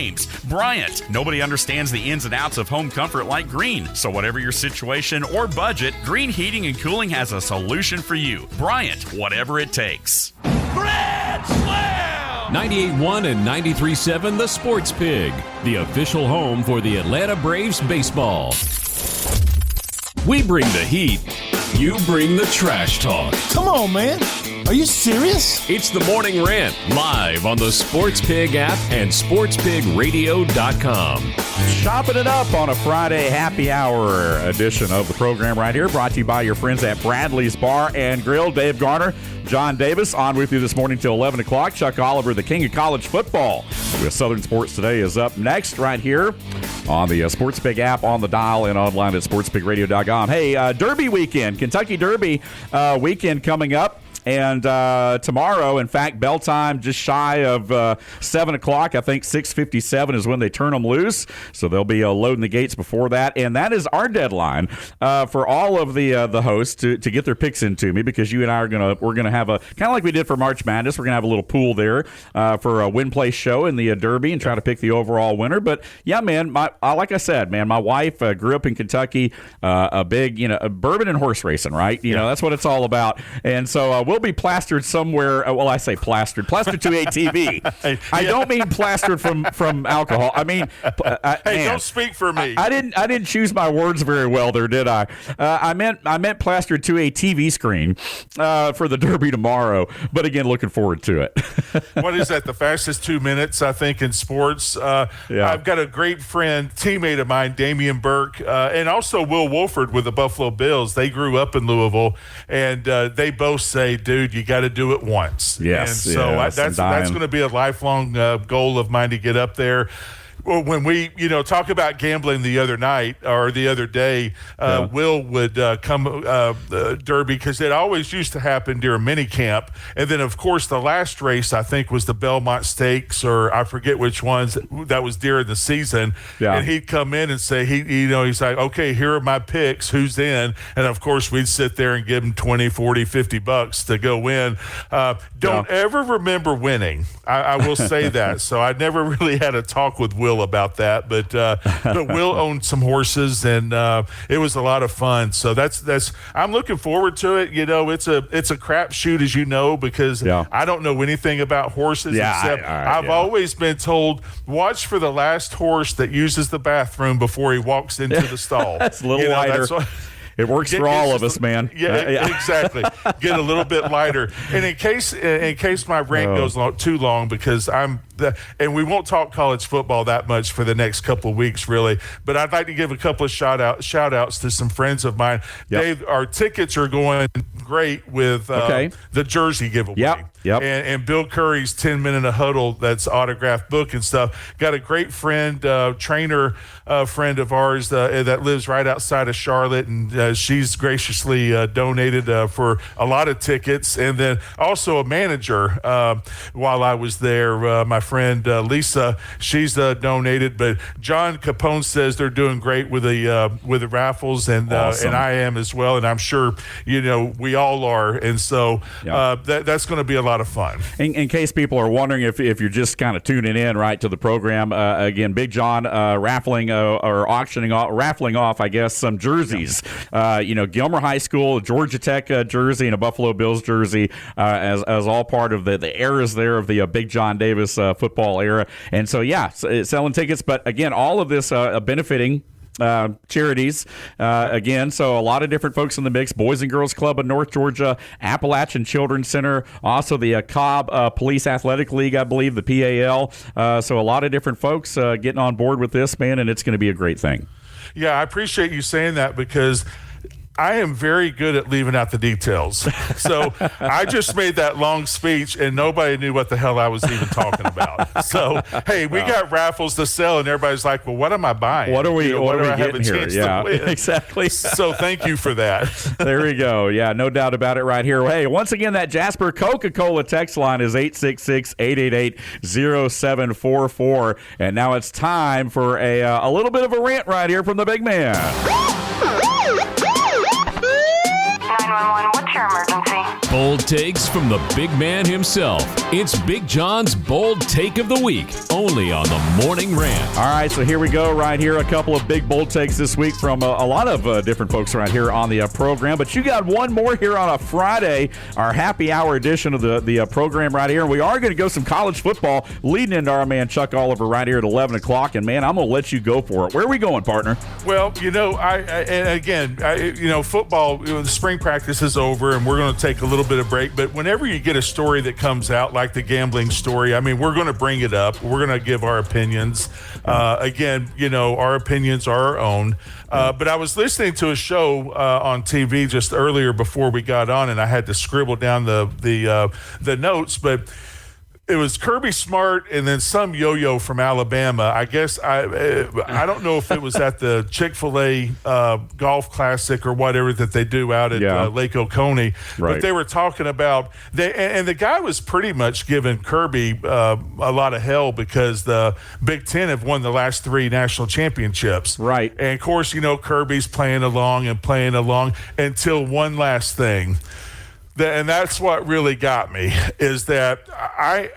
Bryant. Nobody understands the ins and outs of home comfort like Green. So whatever your situation or budget, Green Heating and Cooling has a solution for you. Bryant, whatever it takes. Grand Slam! 98.1 and 93.7 The Sports Pig, the official home for the Atlanta Braves baseball. We bring the heat. You bring the trash talk. Come on, man. Are you serious? It's the Morning Rant, live on the Sports Pig app and sportspigradio.com. Chopping it up on a Friday happy hour edition of the program right here, brought to you by your friends at Bradley's Bar and Grill. Dave Garner, John Davis, on with you this morning till 11 o'clock. Chuck Oliver, the king of college football, with Southern Sports Today, is up next right here on the Sports Pig app, on the dial, and online at sportspigradio.com. Hey, Derby weekend, Kentucky Derby weekend coming up. And tomorrow, in fact, bell time just shy of 7 o'clock. I think 6:57 is when they turn them loose. So they'll be loading the gates before that. And that is our deadline for all of the hosts to get their picks into me, because you and I we're gonna have a kind of like we did for March Madness. We're gonna have a little pool there for a win-play show in the Derby and try to pick the overall winner. But yeah, man, like I said, man, my wife grew up in Kentucky, a big bourbon and horse racing, right? You know, that's what it's all about. And so will be plastered somewhere. Well, I say plastered to a TV. I don't mean plastered from alcohol. I mean, hey, don't speak for me. I didn't choose my words very well there, did I? I meant plastered to a TV screen for the Derby tomorrow. But again, looking forward to it. What is that? The fastest 2 minutes, I think, in sports. I've got a great friend, teammate of mine, Damian Burke, and also Will Wolford with the Buffalo Bills. They grew up in Louisville, and they both say, dude, you got to do it once. Yes. And so that's going to be a lifelong goal of mine to get up there. Well, when we, talk about gambling the other night or the other day, Will would come Derby, because it always used to happen during mini camp. And then, of course, the last race, I think, was the Belmont Stakes, or I forget which ones, that was during the season. Yeah. And he'd come in and say, he's like, okay, here are my picks, who's in? And, of course, we'd sit there and give him 20, 40, 50 bucks to go in. Don't ever remember winning. I will say that. So I never really had a talk with Will about that, but Will owned some horses, and it was a lot of fun. So that's I'm looking forward to it. It's a crapshoot, as you know, because I don't know anything about horses, except I've always been told, watch for the last horse that uses the bathroom before he walks into the stall. That's a little lighter. It works for all of us, man. Yeah, exactly. Get a little bit lighter. And in case my rant goes too long, because and we won't talk college football that much for the next couple of weeks, really. But I'd like to give a couple of shout outs to some friends of mine. Dave, our tickets are going great with the jersey giveaway. Yep. And Bill Curry's 10 Minute a Huddle, that's autographed book and stuff. Got a great friend, trainer friend of ours that lives right outside of Charlotte, and she's graciously donated for a lot of tickets. And then also a manager while I was there, my friend Lisa, she's donated. But John Capone says they're doing great with the raffles, and awesome. And I am as well, and I'm sure we all are. And so that's going to be a lot of fun. In case people are wondering, if you're just kind of tuning in right to the program, again, Big John raffling off, I guess, some jerseys. Gilmer High School, Georgia Tech jersey, and a Buffalo Bills jersey, as all part of the eras there of the Big John Davis football era. And so, selling tickets, but again, all of this benefiting charities again, so a lot of different folks in the mix. Boys and Girls Club of North Georgia, Appalachian Children's Center, also the Cobb Police Athletic League, I believe, the PAL. So a lot of different folks getting on board with this, man, and it's going to be a great thing. Yeah, I appreciate you saying that, because I am very good at leaving out the details. So I just made that long speech, and nobody knew what the hell I was even talking about. So, hey, we got raffles to sell, and everybody's like, well, what am I buying? What are we getting here? Yeah, exactly. So thank you for that. There we go. Yeah, no doubt about it right here. Hey, once again, that Jasper Coca-Cola text line is 866-888-0744. And now it's time for a little bit of a rant right here from the big man. 911, what's your emergency? Bold takes from the big man himself. It's Big John's Bold Take of the Week, only on the Morning Rant. All right, so here we go right here. A couple of big bold takes this week from a lot of different folks right here on the program. But you got one more here on a Friday, our happy hour edition of the program right here. And we are going to go some college football leading into our man Chuck Oliver right here at 11 o'clock. And, man, I'm going to let you go for it. Where are we going, partner? Well, football, the spring practice is over, and we're going to take a little bit of break. But whenever you get a story that comes out like the gambling story, I mean, we're going to bring it up. We're going to give our opinions. Our opinions are our own. But I was listening to a show on TV just earlier before we got on, and I had to scribble down the notes. But it was Kirby Smart and then some yo-yo from Alabama. I guess I don't know if it was at the Chick-fil-A Golf Classic or whatever that they do out at Lake Oconee. Right. But they were talking about and the guy was pretty much giving Kirby a lot of hell because the Big Ten have won the last 3 national championships. Right. And of course, Kirby's playing along until one last thing. And that's what really got me, is that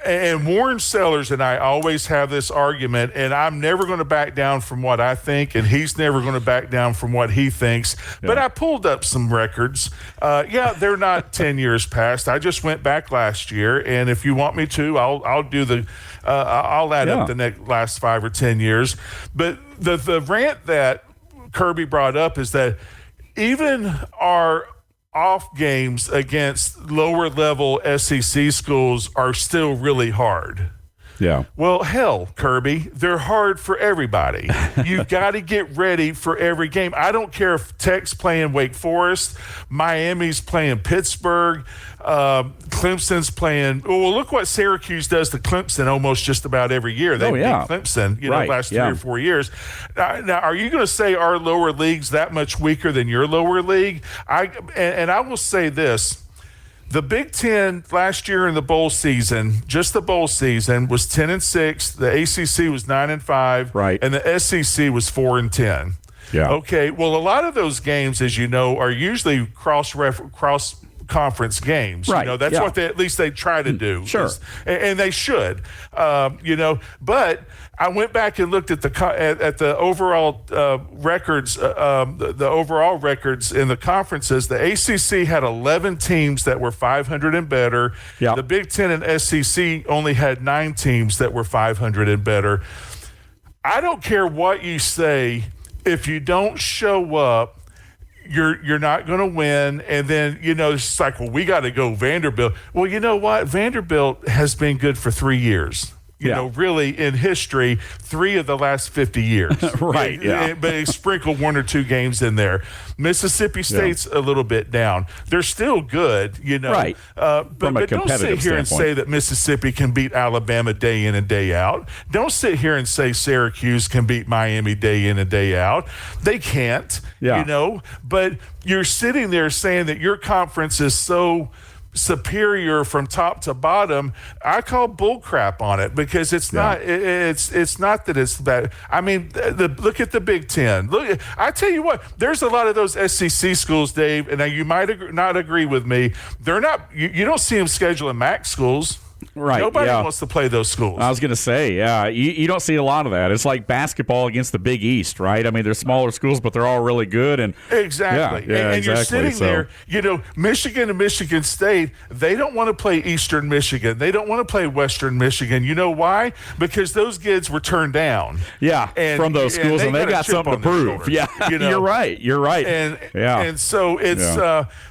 and Warren Sellers and I always have this argument, and I'm never going to back down from what I think, and he's never going to back down from what he thinks. Yeah. But I pulled up some records. They're not 10 years past. I just went back last year, and if you want me to, I'll do the I'll add up the last 5 or 10 years. But the rant that Kirby brought up is that even our off games against lower level SEC schools are still really hard. Yeah. Well, hell, Kirby, they're hard for everybody. You've got to get ready for every game. I don't care if Tech's playing Wake Forest, Miami's playing Pittsburgh, Clemson's playing. Well, look what Syracuse does to Clemson almost just about every year. They beat Clemson, last 3 or 4 years. Now, are you going to say our lower league's that much weaker than your lower league? And I will say this. The Big Ten last year in the bowl season, just the bowl season, was 10-6. The ACC was 9-5, right, and the SEC was 4-10. Yeah. Okay. Well, a lot of those games, as you know, are usually cross conference games. Right. That's what at least they try to do. Sure. And they should. But I went back and looked at the overall records, the overall records in the conferences. The ACC had 11 teams that were 500 and better. Yep. The Big Ten and SEC only had 9 teams that were 500 and better. I don't care what you say. If you don't show up, you're not going to win. And then, it's like, well, we got to go Vanderbilt. Well, you know what? Vanderbilt has been good for 3 years. Really in history, 3 of the last 50 years. Right, But they sprinkle 1 or 2 games in there. Mississippi State's a little bit down. They're still good, Right. But don't sit here and say that Mississippi can beat Alabama day in and day out. Don't sit here and say Syracuse can beat Miami day in and day out. They can't, But you're sitting there saying that your conference is so superior from top to bottom. I call bull crap on it, because it's not. It's not that it's bad. I mean, look at the Big Ten. Look, I tell you what. There's a lot of those SEC schools, Dave, and you might not agree with me. They're not. You don't see them scheduling MAC schools. Right. Nobody wants to play those schools. I was going to say, you don't see a lot of that. It's like basketball against the Big East, right? I mean, they're smaller schools, but they're all really good. And exactly. And exactly. You're sitting there, Michigan and Michigan State, they don't want to play Eastern Michigan. They don't want to play Western Michigan. You know why? Because those kids were turned down. Yeah, from those schools, and they got something to prove. Yeah, you're right. You're right. And so it's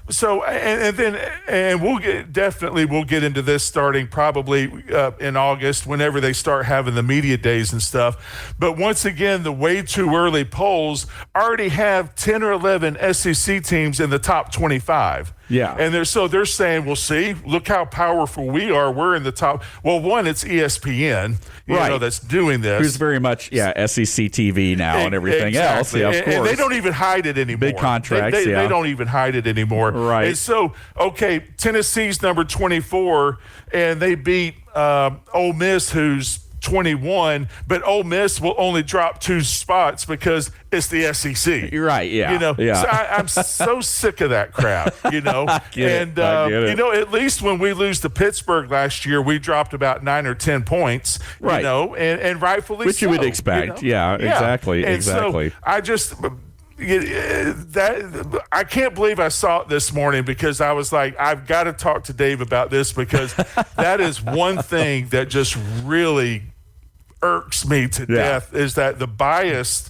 and we'll get into this starting probably in August, whenever they start having the media days and stuff. But once again, the way too early polls already have 10 or 11 SEC teams in the top 25. Yeah. And they're saying, well, see, look how powerful we are. We're in the top. Well, one, it's ESPN, that's doing this. Who's very much, SEC TV now and everything else. Yeah, of course. And they don't even hide it anymore. Big contracts, They don't even hide it anymore. Right. And so, Tennessee's number 24, and they beat Ole Miss, who's 21, but Ole Miss will only drop 2 spots because it's the SEC. You're right, yeah. So I'm so sick of that crap, I get it. At least when we lose to Pittsburgh last year, we dropped about 9 or 10 points, right. And rightfully which so. you would expect. Yeah, exactly. And exactly. So I just... I can't believe I saw it this morning, because I was like, I've got to talk to Dave about this, because that is one thing that just really irks me to death, is that the bias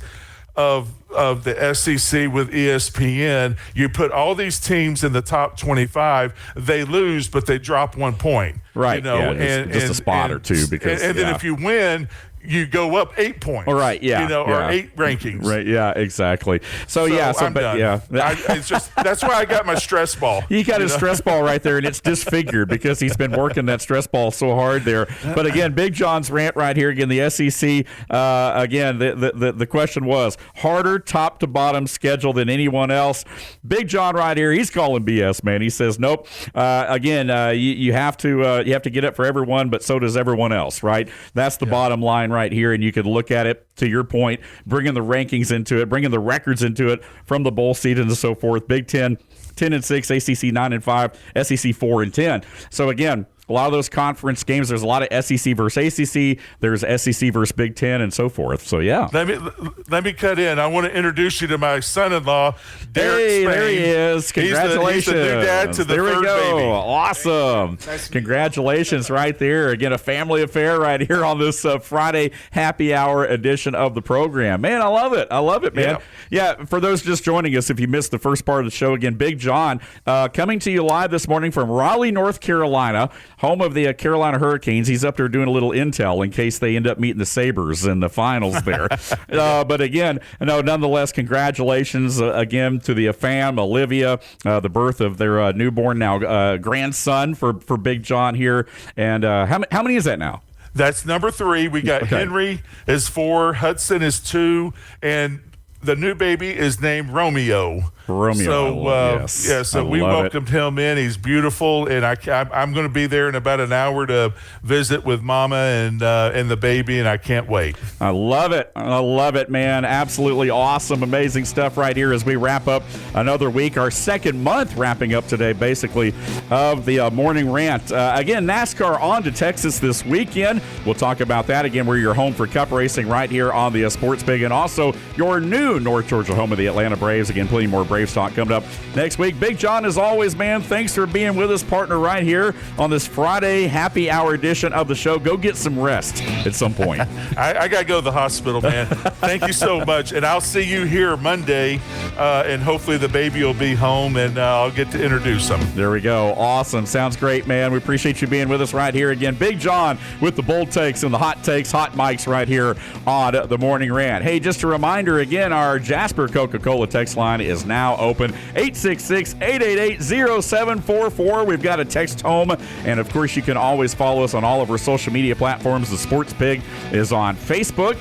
of the SEC with ESPN. You put all these teams in the top 25, they lose, but they drop 1 point. Right. And just a spot or two, because and then if you win, you go up 8 points. All right, or 8 rankings. Right, exactly. So I'm done. It's just that's why I got my stress ball. He got his stress ball right there, and it's disfigured because he's been working that stress ball so hard there. But again, Big John's rant right here. Again, the SEC. Again, the question was harder top to bottom schedule than anyone else. Big John right here. He's calling BS, man. He says nope. Again, you have to you have to get up for everyone, but so does everyone else, right? That's the bottom line right here, and you could look at it, to your point, bringing the rankings into it, bringing the records into it from the bowl season and so forth. Big Ten, 10-6, ACC 9-5, SEC 4-10. So again, a lot of those conference games, there's a lot of SEC versus ACC. There's SEC versus Big Ten and so forth. So, yeah. Let me cut in. I want to introduce you to my son-in-law, Derek Spain. There he is. Congratulations. He's the new dad to the third baby. Awesome. Congratulations right there. Again, a family affair right here on this Friday happy hour edition of the program. Man, I love it. I love it, man. Yeah, for those just joining us, if you missed the first part of the show, again, Big John coming to you live this morning from Raleigh, North Carolina, home of the Carolina Hurricanes. He's up there doing a little intel in case they end up meeting the Sabres in the finals there. But again, nonetheless, congratulations again to the fam, Olivia, the birth of their newborn now grandson for Big John here. And how many is that now? That's number 3. We got Henry is 4, Hudson is 2, and the new baby is named Romeo. So we welcomed him in. He's beautiful, and I'm going to be there in about an hour to visit with Mama and the baby, and I can't wait. I love it, man. Absolutely awesome, amazing stuff right here as we wrap up another week, our second month wrapping up today, basically, of the Morning Rant. Again, NASCAR on to Texas this weekend. We'll talk about that. Again, we're your home for Cup racing right here on the Sports Pig, and also your new North Georgia home of the Atlanta Braves. Again, plenty more Braves talk coming up next week. Big John, as always, man, thanks for being with us, partner, right here on this Friday happy hour edition of the show. Go get some rest at some point. I got to go to the hospital, man. Thank you so much, and I'll see you here Monday, and hopefully the baby will be home, and I'll get to introduce him. There we go. Awesome. Sounds great, man. We appreciate you being with us right here again. Big John with the bold takes and the hot takes, hot mics right here on the Morning Rant. Hey, just a reminder again, our Jasper Coca-Cola text line is now open. 866-888-0744. We've got a text home, and of course you can always follow us on all of our social media platforms. The Sports Pig is on Facebook,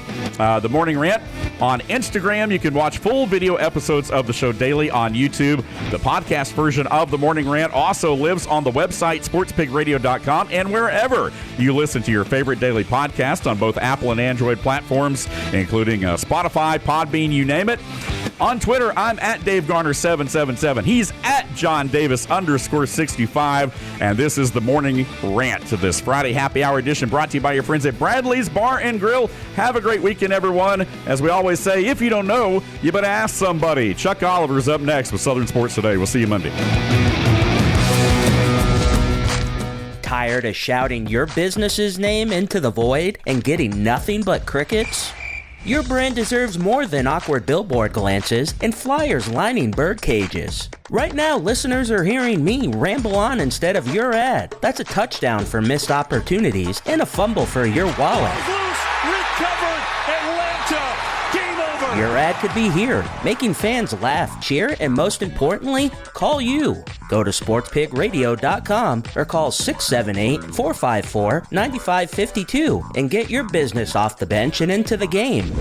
the Morning Rant on Instagram. You can watch full video episodes of the show daily on YouTube. The podcast version of the Morning Rant also lives on the website sportspigradio.com and wherever you listen to your favorite daily podcast on both Apple and Android platforms, including Spotify, Podbean, you name it. On Twitter, I'm at Dave Garner 777. He's at John Davis _65. And this is the Morning Rant to this Friday happy hour edition, brought to you by your friends at Bradley's Bar and Grill. Have a great weekend, everyone. As we always say, if you don't know, you better ask somebody. Chuck Oliver's up next with Southern Sports Today. We'll see you Monday. Tired of shouting your business's name into the void and getting nothing but crickets? Your brand deserves more than awkward billboard glances and flyers lining bird cages. Right now, listeners are hearing me ramble on instead of your ad. That's a touchdown for missed opportunities and a fumble for your wallet. Recovered, Atlanta, game over. Your ad could be here, making fans laugh, cheer, and most importantly, call you. Go to sportspigradio.com or call 678-454-9552 and get your business off the bench and into the game.